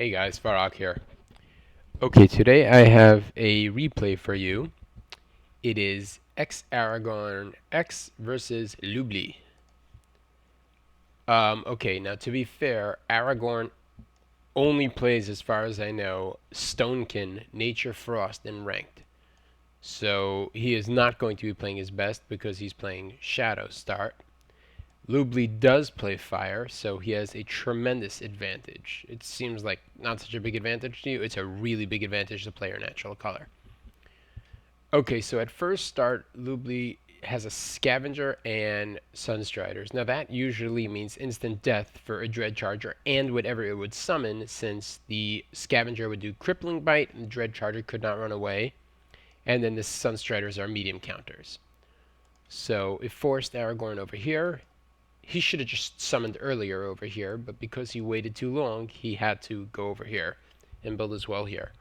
Hey guys, Varrock here. Okay, today I have a replay for you. It is xAragornx versus Lubli. Okay, now to be fair, Aragorn only plays, as far as I know, Stonekin, Nature Frost, and Ranked. So he is not going to be playing his best because he's playing Shadow Start. Lubli does play fire, so he has a tremendous advantage. It seems like not such a big advantage to you. It's a really big advantage to play your natural color. Okay, so at first start, Lubli has a Scavenger and Sunstriders. Now that usually means instant death for a Dread Charger and whatever it would summon, since the Scavenger would do Crippling Bite and the Dread Charger could not run away. And then the Sunstriders are medium counters. So it forced Aragorn over here. He should have just summoned earlier over here, but because he waited too long, he had to go over here and build his well here.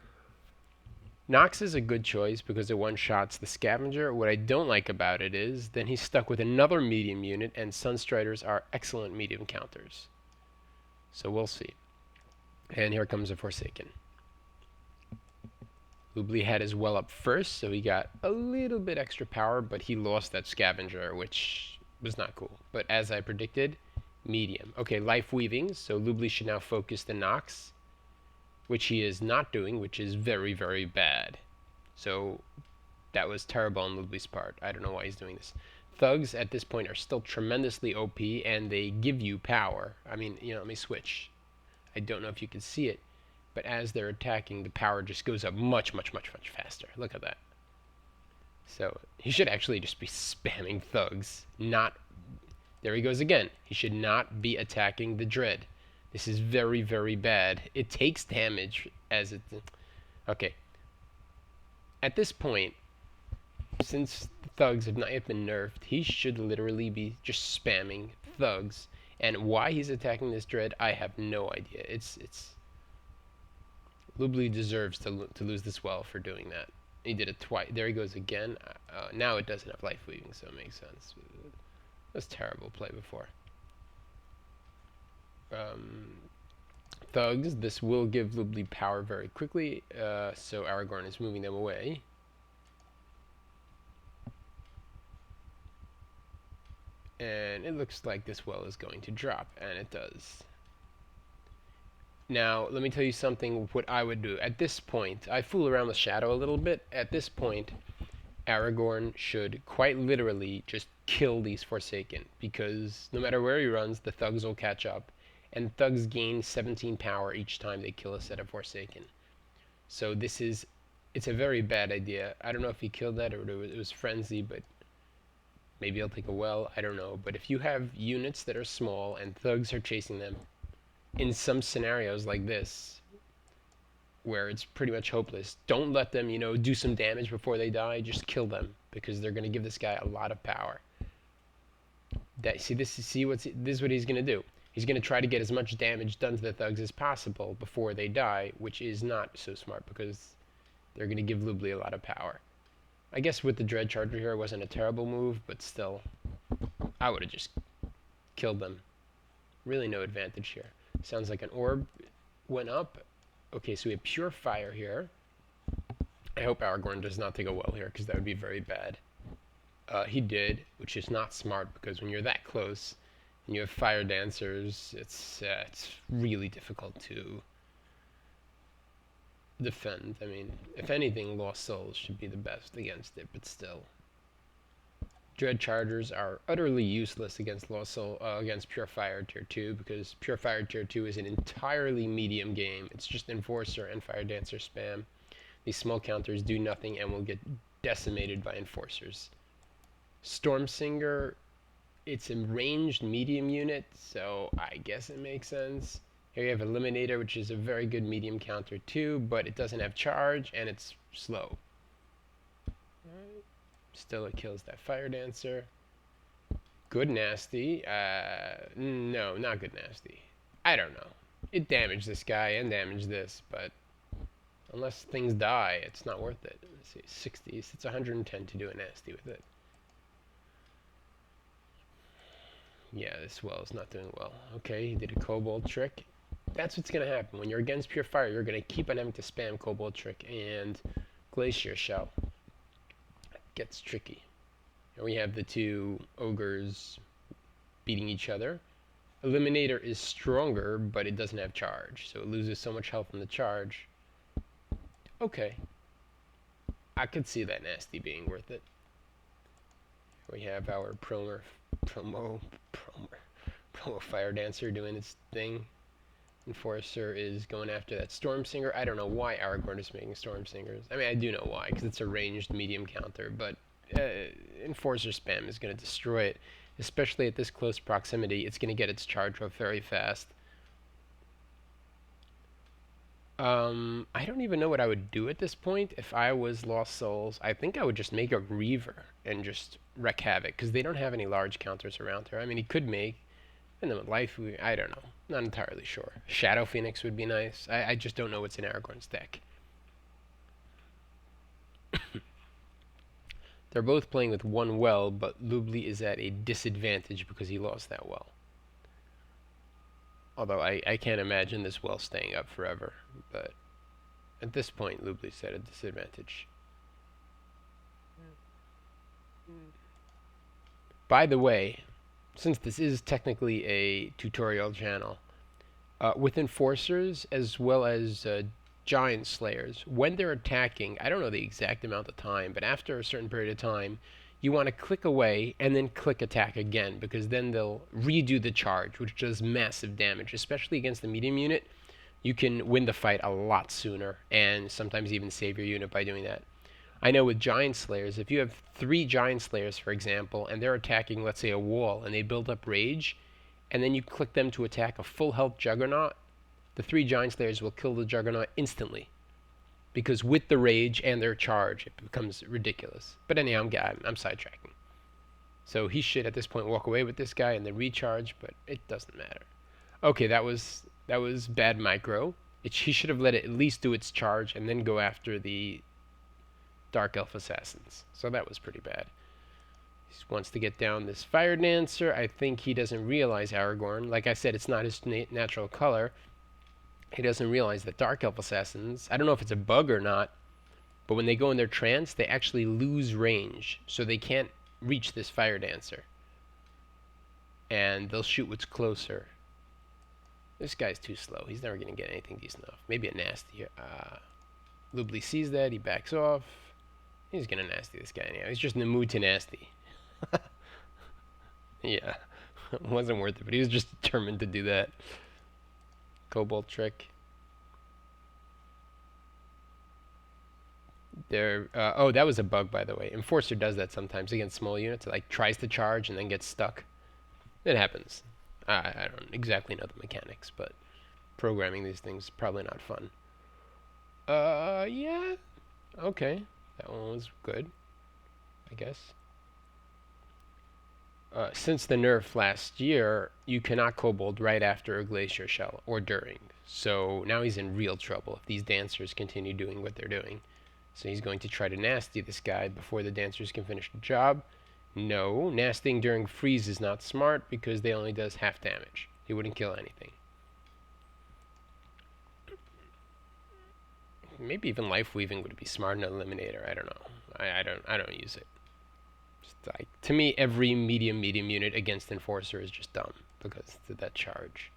Nox is a good choice because it one-shots the Scavenger. What I don't like about it is then he's stuck with another medium unit, and Sunstriders are excellent medium counters. So we'll see. And here comes a Forsaken. Lubli had his well up first, so he got a little bit extra power, but he lost that Scavenger, which was not cool. But as I predicted, medium. Okay, Life Weaving, so Lubli should now focus the Nox, which he is not doing, which is very, very bad. So that was terrible on Lubli's part. I don't know why he's doing this. Thugs at this point are still tremendously OP, and they give you power. I mean, let me switch. I don't know if you can see it, but as they're attacking, the power just goes up much, much, much, much faster. Look at that. So he should actually just be spamming thugs, not... There he goes again. He should not be attacking the Dread. This is very, very bad. It takes damage as it... Okay. At this point, since thugs have not yet been nerfed, he should literally be just spamming thugs. And why he's attacking this Dread, I have no idea. It's... Lubli deserves to lose this well for doing that. He did it twice. There he goes again. Now it doesn't have Life Weaving, so it makes sense. That's terrible play before. Thugs, this will give Lubli power very quickly, so Aragorn is moving them away. And it looks like this well is going to drop, and it does. Now, let me tell you something, what I would do. At this point, I fool around with Shadow a little bit. At this point, Aragorn should quite literally just kill these Forsaken, because no matter where he runs, the thugs will catch up. And thugs gain 17 power each time they kill a set of Forsaken. So it's a very bad idea. I don't know if he killed that or it was Frenzy, but maybe he'll take a well, I don't know. But if you have units that are small and thugs are chasing them, in some scenarios like this, where it's pretty much hopeless, don't let them, do some damage before they die. Just kill them, because they're going to give this guy a lot of power. This is what he's going to do. He's going to try to get as much damage done to the thugs as possible before they die, which is not so smart because they're going to give Lubli a lot of power. I guess with the Dread Charger here, it wasn't a terrible move, but still, I would have just killed them. Really no advantage here. Sounds like an orb went up. Okay, so we have Pure Fire here. I hope Aragorn does not take a well here, because that would be very bad. He did, which is not smart, because when you're that close and you have Fire Dancers, it's really difficult to defend. I mean, if anything, Lost Souls should be the best against it, but still. Dread Chargers are utterly useless against against Pure Fire Tier 2, because Pure Fire Tier 2 is an entirely medium game. It's just Enforcer and Fire Dancer spam. These small counters do nothing and will get decimated by Enforcers. Stormsinger, it's a ranged medium unit, so I guess it makes sense. Here you have Eliminator, which is a very good medium counter too, but it doesn't have charge and it's slow. Still, it kills that Fire Dancer. Good Nasty. No, not Good Nasty. I don't know. It damaged this guy and damaged this, but unless things die, it's not worth it. Let's see, 60. So it's 110 to do a Nasty with it. Yeah, this well is not doing well. Okay, he did a Kobold trick. That's what's going to happen. When you're against Pure Fire, you're going to keep on having to spam Cobalt Trick and Glacier Shell. It gets tricky. And we have the two ogres beating each other. Eliminator is stronger, but it doesn't have charge, so it loses so much health in the charge. Okay. I could see that nasty being worth it. We have our promo Fire Dancer doing its thing. Enforcer is going after that Storm Singer. I don't know why Aragorn is making Storm Singers. I mean, I do know why, because it's a ranged medium counter, but Enforcer spam is going to destroy it. Especially at this close proximity, it's going to get its charge up very fast. I don't even know what I would do at this point if I was Lost Souls. I think I would just make a Reaver and just wreak havoc, because they don't have any large counters around here. I mean, he could make, and then with Life, I don't know. Not entirely sure. Shadow Phoenix would be nice. I just don't know what's in Aragorn's deck. They're both playing with one well, but Lubli is at a disadvantage because he lost that well. Although I can't imagine this well staying up forever. But at this point, Lubli's at a disadvantage. By the way, since this is technically a tutorial channel, with Enforcers as well as Giant Slayers, when they're attacking, I don't know the exact amount of time, but after a certain period of time, you want to click away and then click attack again, because then they'll redo the charge, which does massive damage, especially against the medium unit. You can win the fight a lot sooner, and sometimes even save your unit by doing that. I know with Giant Slayers, if you have 3 Giant Slayers, for example, and they're attacking, let's say, a wall, and they build up rage, and then you click them to attack a full health Juggernaut, the 3 Giant Slayers will kill the Juggernaut instantly. Because with the rage and their charge, it becomes ridiculous. But anyhow, I'm sidetracking. So he should, at this point, walk away with this guy and then recharge, but it doesn't matter. Okay, that was bad micro. He should have let it at least do its charge and then go after the Dark Elf Assassins. So that was pretty bad. He wants to get down this Fire Dancer. I think he doesn't realize Aragorn. Like I said, it's not his natural color. He doesn't realize that Dark Elf Assassins, I don't know if it's a bug or not, but when they go in their trance, they actually lose range, so they can't reach this Fire Dancer. And they'll shoot what's closer. This guy's too slow. He's never going to get anything decent enough. Maybe a nasty here. Lubli sees that. He backs off. He's going to nasty this guy anyhow. He's just in the mood to nasty. Yeah. It wasn't worth it, but he was just determined to do that. Cobalt Trick. Oh, that was a bug, by the way. Enforcer does that sometimes against small units. It, like, tries to charge and then gets stuck. It happens. I don't exactly know the mechanics, but programming these things is probably not fun. Yeah. Okay. That one was good, I guess. Since the nerf last year, you cannot kobold right after a glacier shell, or during. So now he's in real trouble if these dancers continue doing what they're doing. So he's going to try to nasty this guy before the dancers can finish the job. No, nasting during freeze is not smart because they only does half damage. He wouldn't kill anything. Maybe even life weaving would be smart in an eliminator. I don't know. I don't use it. Like, to me, every medium unit against Enforcer is just dumb because of that charge.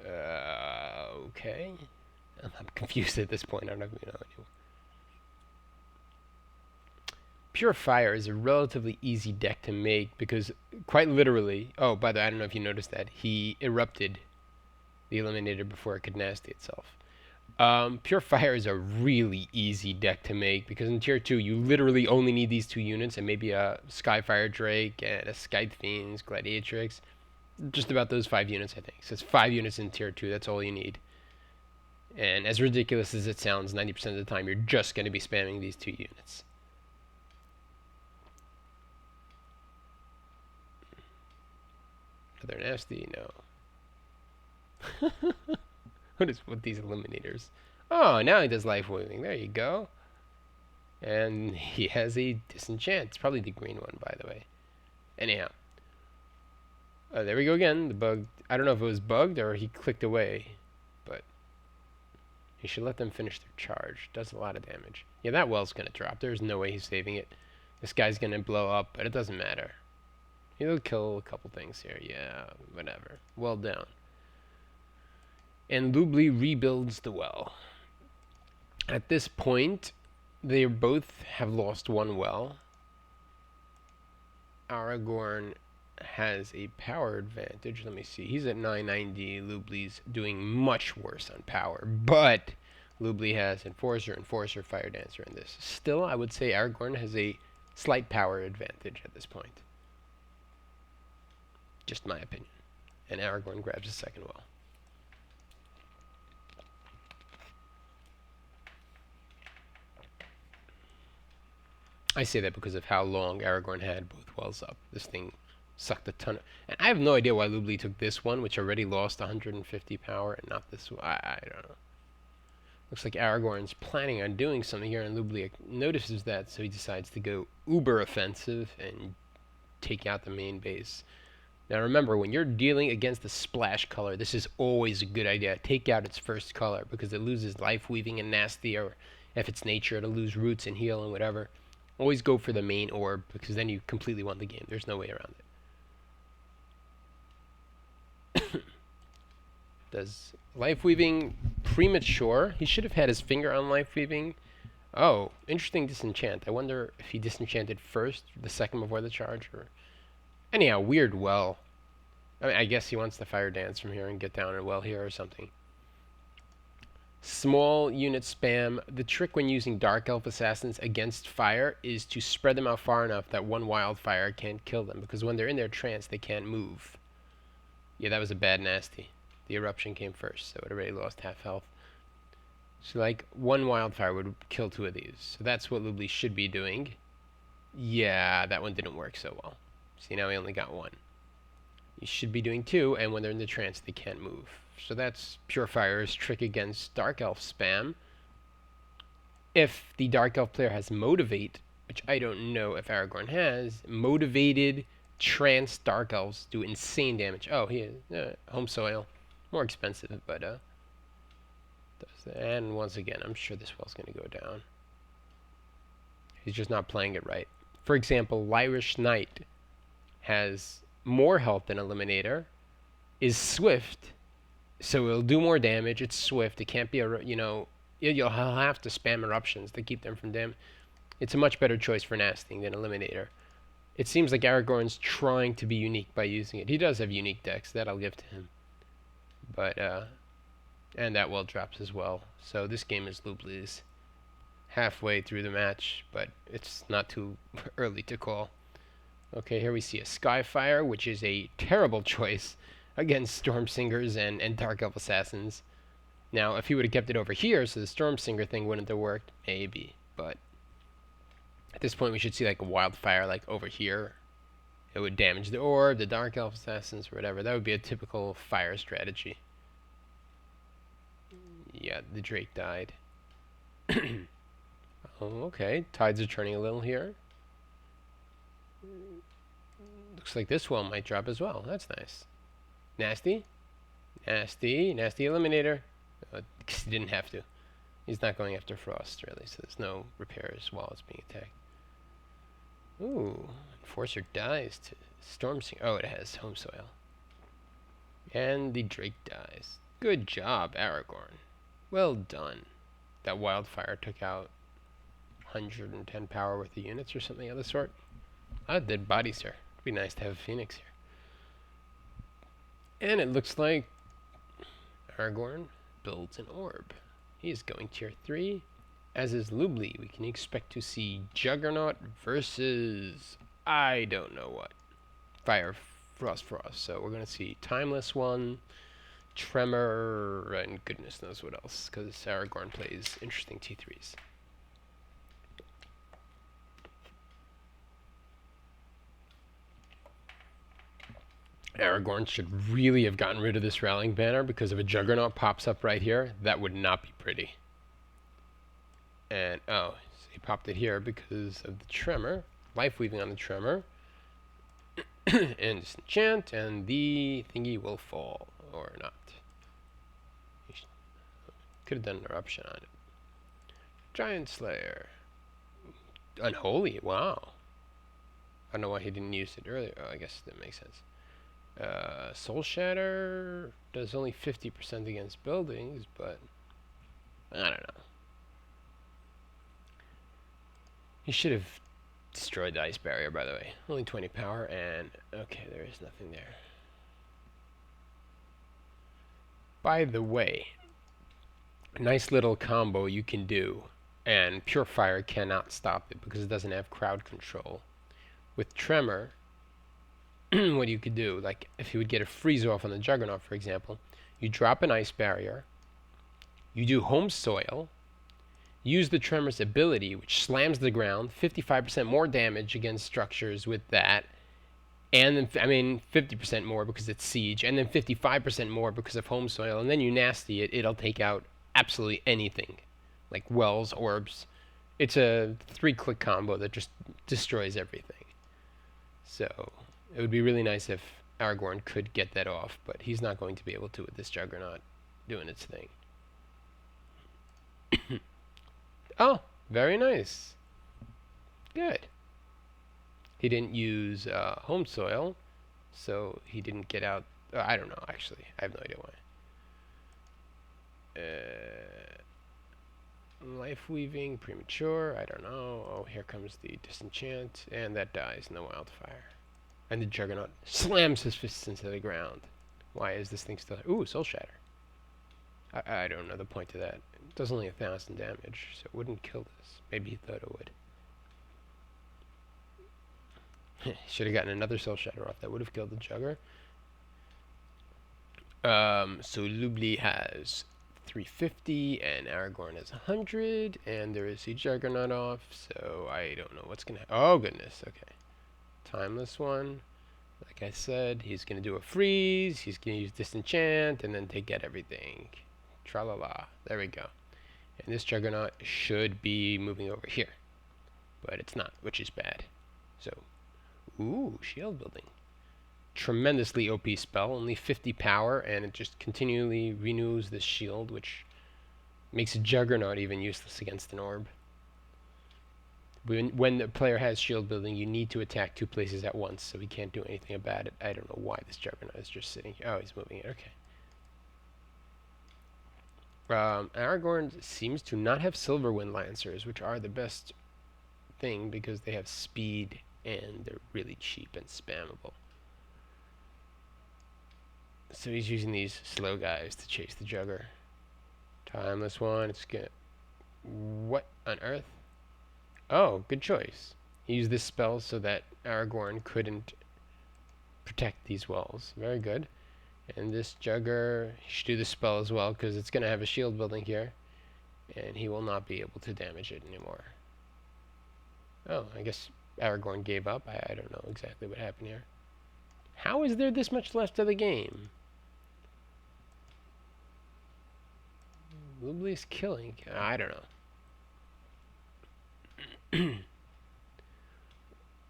Okay. I'm confused at this point. I don't even know anymore. Pure Fire is a relatively easy deck to make because, quite literally, oh, by the way, I don't know if you noticed that, he erupted the Eliminator before it could nasty itself. Pure Fire is a really easy deck to make because in Tier 2 you literally only need these 2 units and maybe a Skyfire Drake and a Scythe Fiends, Gladiatrix. Just about those 5 units, I think. So it's 5 units in Tier 2, that's all you need. And as ridiculous as it sounds, 90% of the time you're just going to be spamming these 2 units. Are they nasty? No. What is with these eliminators? Oh, now he does life weaving. There you go. And he has a disenchant. It's probably the green one, by the way. Anyhow. There we go again. The bug. I don't know if it was bugged or he clicked away, but you should let them finish their charge. Does a lot of damage. Yeah, that well's gonna drop. There's no way he's saving it. This guy's gonna blow up, but it doesn't matter. He'll kill a couple things here. Yeah, whatever. Well down. And Lubli rebuilds the well. At this point, they both have lost one well. Aragorn has a power advantage. Let me see. He's at 990. Lubli's doing much worse on power. But Lubli has Enforcer, Fire Dancer in this. Still, I would say Aragorn has a slight power advantage at this point. Just my opinion. And Aragorn grabs his second well. I say that because of how long Aragorn had both wells up. This thing sucked a ton of... And I have no idea why Lubli took this one, which already lost 150 power, and not this one. I don't know. Looks like Aragorn's planning on doing something here, and Lubli notices that, so he decides to go uber offensive and take out the main base. Now remember, when you're dealing against the splash color, this is always a good idea. Take out its first color, because it loses life weaving and nasty, or if it's nature, it'll lose roots and heal and whatever. Always go for the main orb, because then you completely won the game. There's no way around it. Does life weaving premature? He should have had his finger on life weaving. Oh, interesting disenchant. I wonder if he disenchanted first, the second before the charge, or... Anyhow, weird well. I mean, I guess he wants to fire dance from here and get down a well here or something. Small unit spam. The trick when using Dark Elf Assassins against fire is to spread them out far enough that one wildfire can't kill them, because when they're in their trance, they can't move. Yeah, that was a bad nasty. The eruption came first, so it already lost half health. So, like, one wildfire would kill two of these. So that's what Lubli should be doing. Yeah, that one didn't work so well. See, now we only got one. You should be doing two, and when they're in the trance, they can't move. So that's Purefire's trick against Dark Elf spam. If the Dark Elf player has Motivate, which I don't know if Aragorn has, motivated trance Dark Elves do insane damage. Oh, he is. Home Soil. More expensive, but does that. And once again, I'm sure this well's going to go down. He's just not playing it right. For example, Lyrish Knight has more health than Eliminator, is swift, so it'll do more damage. It's swift. It can't be a, you'll have to spam eruptions to keep them from damage. It's a much better choice for nasting than Eliminator. It seems like Aragorn's trying to be unique by using it. He does have unique decks, that I'll give to him. But, and that well drops as well. So this game is Lubli's halfway through the match, but it's not too early to call. Okay, here we see a Skyfire, which is a terrible choice against Stormsingers and Dark Elf Assassins. Now, if he would have kept it over here, so the Stormsinger thing wouldn't have worked, maybe. But at this point, we should see like a Wildfire like over here. It would damage the orb, the Dark Elf Assassins, or whatever. That would be a typical fire strategy. Yeah, the Drake died. Oh, okay, tides are turning a little here. Looks like this one might drop as well. That's nice. Nasty. Nasty Eliminator. He didn't have to. He's not going after Frost, really, so there's no repairs while it's being attacked. Ooh, Enforcer dies to Stormsinger. Oh, it has Home Soil. And the Drake dies. Good job, Aragorn. Well done. That Wildfire took out 110 power worth of units or something of the sort. Dead bodies here. It'd be nice to have a Phoenix here. And it looks like Aragorn builds an orb. He is going tier 3, as is Lubli. We can expect to see Juggernaut versus I don't know what. Frost. So we're going to see Timeless One, Tremor, and goodness knows what else, because Aragorn plays interesting T3s. Aragorn should really have gotten rid of this Rallying Banner, because if a Juggernaut pops up right here, that would not be pretty. And, oh, so he popped it here because of the Tremor. Life Weaving on the Tremor. and disenchant, and the thingy will fall, or not. Could have done an eruption on it. Giant Slayer. Unholy, wow. I don't know why he didn't use it earlier. Oh, I guess that makes sense. Soul Shatter does only 50% against buildings, but I don't know. He should have destroyed the ice barrier, by the way. Only 20 power, and okay, there is nothing there. By the way, a nice little combo you can do, and Purifier cannot stop it because it doesn't have crowd control. With Tremor, what you could do, like if you would get a freeze off on the Juggernaut, for example, you drop an ice barrier, you do Home Soil, use the Tremor's ability, which slams the ground, 55% more damage against structures with that, and then, 50% more because it's Siege, and then 55% more because of Home Soil, and then you nasty it, it'll take out absolutely anything, like wells, orbs. It's a 3-click combo that just destroys everything. So it would be really nice if Aragorn could get that off, but he's not going to be able to with this Juggernaut doing its thing. Oh, very nice. Good. He didn't use Home Soil, so he didn't get out. I don't know, actually. I have no idea why. Life Weaving, premature, I don't know. Oh, here comes the Disenchant, and that dies in the Wildfire. And the Juggernaut slams his fists into the ground. Why is this thing still... Ooh, Soul Shatter. I don't know the point of that. It does only 1,000 damage, so it wouldn't kill this. Maybe he thought it would. Should have gotten another Soul Shatter off. That would have killed the Jugger. So Lubli has 350, and Aragorn has 100, and there is a Juggernaut off, so I don't know what's going to... Oh, goodness, okay. Timeless one. Like I said, he's going to do a freeze, he's going to use Disenchant, and then get everything. Tra-la-la. There we go. And this Juggernaut should be moving over here. But it's not, which is bad. So, ooh, shield building. Tremendously OP spell, only 50 power, and it just continually renews this shield, which makes a Juggernaut even useless against an orb. When the player has shield building, you need to attack 2 places at once, so he can't do anything about it. I don't know why this Juggernaut is just sitting here. Oh, he's moving it. Okay. Aragorn seems to not have Silverwind Lancers, which are the best thing because they have speed and they're really cheap and spammable. So he's using these slow guys to chase the Jugger. Timeless one. It's good. What on earth? Oh, good choice. He used this spell so that Aragorn couldn't protect these walls. Very good. And this Jugger, he should do the spell as well, because it's going to have a shield building here. And he will not be able to damage it anymore. Oh, I guess Aragorn gave up. I don't know exactly what happened here. How is there this much left of the game? Lubli's killing. I don't know.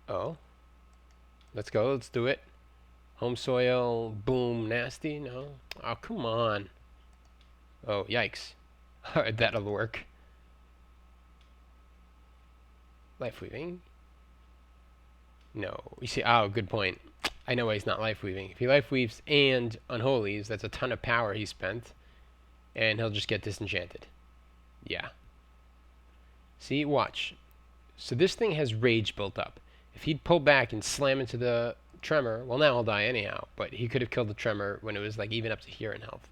Oh. Let's go. Let's do it. Home Soil, boom, nasty, no? Oh, come on. Oh, yikes. That'll work. Life Weaving? No. You see, oh, good point. I know why he's not Life Weaving. If he Life Weaves and Unholies, that's a ton of power he spent. And he'll just get disenchanted. Yeah. See, watch. So this thing has rage built up. If he'd pull back and slam into the Tremor, well, now he'll die anyhow, but he could have killed the Tremor when it was like even up to here in health.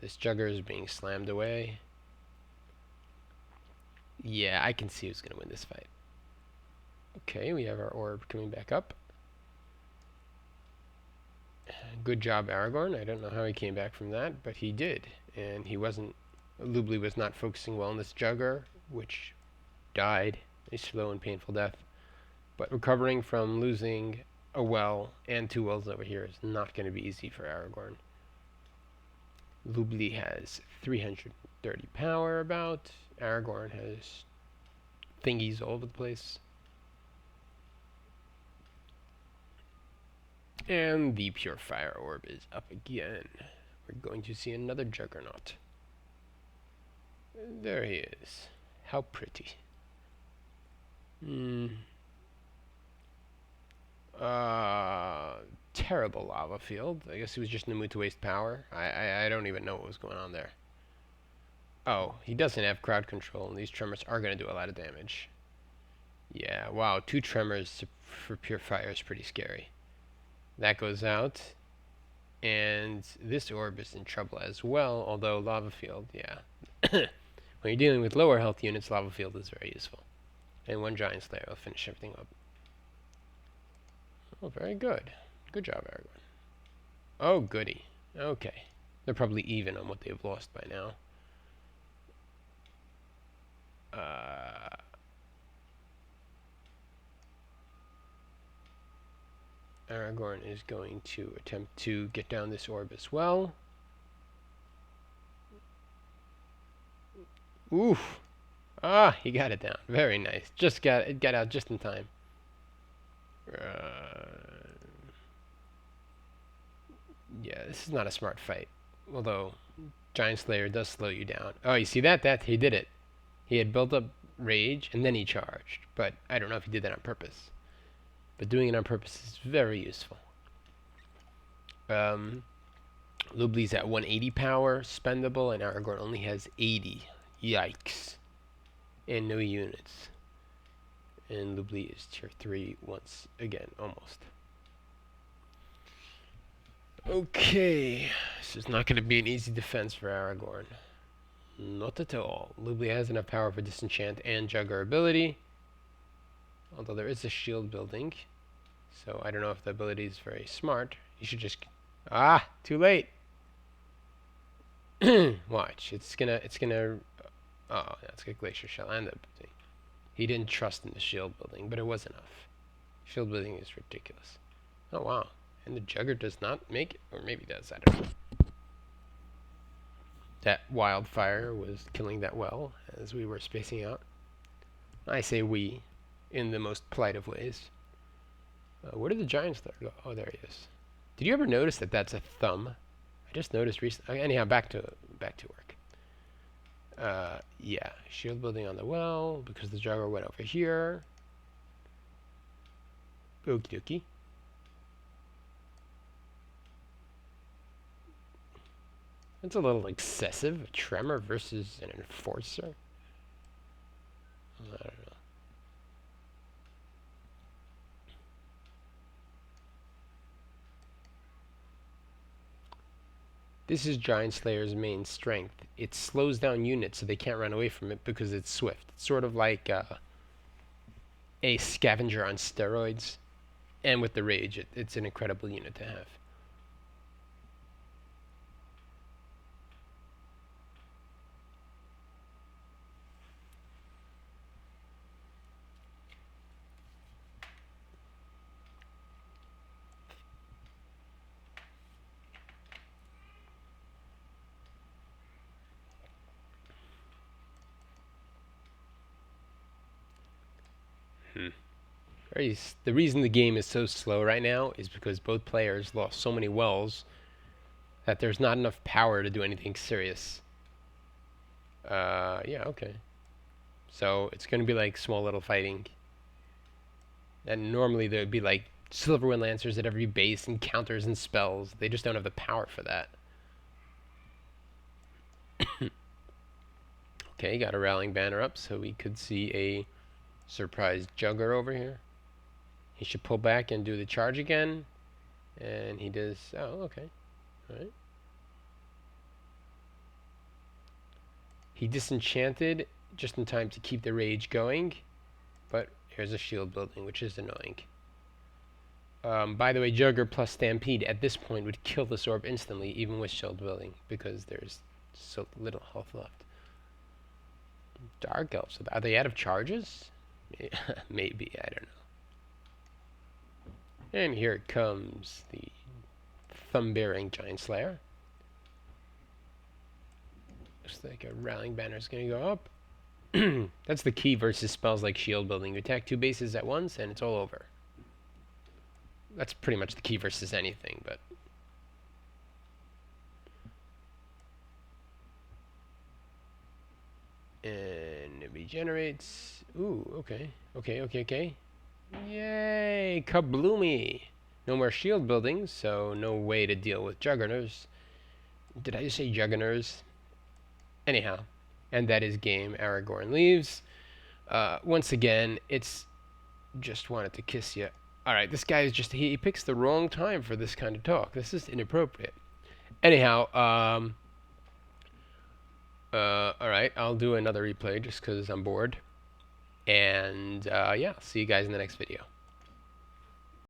This Jugger is being slammed away. Yeah, I can see who's going to win this fight. Okay, we have our orb coming back up. Good job, Aragorn. I don't know how he came back from that, but he did. And he wasn't... Lubli was not focusing well on this Jugger, which died a slow and painful death. But recovering from losing a well and 2 wells over here is not going to be easy for Aragorn. Lubli has 330 power about. Aragorn has thingies all over the place. And the Pure Fire Orb is up again. We're going to see another Juggernaut. There he is. How pretty. Terrible lava field. I guess he was just in the mood to waste power. I don't even know what was going on there. Oh, he doesn't have crowd control, and these tremors are going to do a lot of damage. Yeah, wow, 2 tremors for Pure Fire is pretty scary. That goes out. And this orb is in trouble as well, although Lava Field, yeah. When you're dealing with lower health units, Lava Field is very useful. And 1 Giant Slayer will finish everything up. Oh, very good. Good job, Aragorn. Oh, goody. Okay. They're probably even on what they've lost by now. Aragorn is going to attempt to get down this orb as well. Oof. Ah, he got it down. Very nice. Just got out just in time. Yeah, this is not a smart fight. Although, Giant Slayer does slow you down. Oh, you see that? He did it. He had built up rage, and then he charged. But I don't know if he did that on purpose. But doing it on purpose is very useful. Lubli's at 180 power, spendable, and Aragorn only has 80. Yikes. And no units. And Lubli is tier 3 once again, almost. Okay, this is not going to be an easy defense for Aragorn. Not at all. Lubli has enough power for disenchant and jugger ability. Although there is a shield building. So I don't know if the ability is very smart. You should just... Ah! Too late! Watch. It's gonna... Oh, that's a Glacier Shell and the building. He didn't trust in the shield building, but it was enough. Shield building is ridiculous. Oh, wow. And the Jugger does not make it. Or maybe does. I don't know. That wildfire was killing that well as we were spacing out. I say we in the most polite of ways. Where did the Giant Slayer go? Oh, there he is. Did you ever notice that that's a thumb? I just noticed recently. Anyhow, back to work. Yeah, shield building on the well because the Jugger went over here. Okie dokie. That's a little excessive. A Tremor versus an Enforcer? I don't know. This is Giant Slayer's main strength. It slows down units so they can't run away from it because it's swift. It's sort of like a scavenger on steroids. And with the rage, it's an incredible unit to have. The reason the game is so slow right now is because both players lost so many wells that there's not enough power to do anything serious. Yeah, okay. So it's going to be like small little fighting. And normally there would be like Silverwind Lancers at every base and counters and spells. They just don't have the power for that. Okay, got a Rallying Banner up, so we could see a surprise Jugger over here. He should pull back and do the charge again. And he does... Oh, okay. Alright. He disenchanted just in time to keep the rage going. But here's a shield building, which is annoying. By the way, Jugger plus Stampede at this point would kill this orb instantly, even with shield building, because there's so little health left. Dark Elves. Are they out of charges? Maybe, I don't know. And here comes the thumb-bearing Giant Slayer. Looks like a Rallying Banner is going to go up. That's the key versus spells like shield building. You attack 2 bases at once and it's all over. That's pretty much the key versus anything, but... And it regenerates. Ooh, okay. Okay. Yay! Kabloomy! No more shield buildings, so no way to deal with Juggernauters. Did I just say Juggernauters? Anyhow, and that is game. Aragorn leaves. Once again, it's just wanted to kiss you. Alright, this guy is just, he picks the wrong time for this kind of talk. This is inappropriate. Anyhow, alright, I'll do another replay just because I'm bored. And yeah, see you guys in the next video.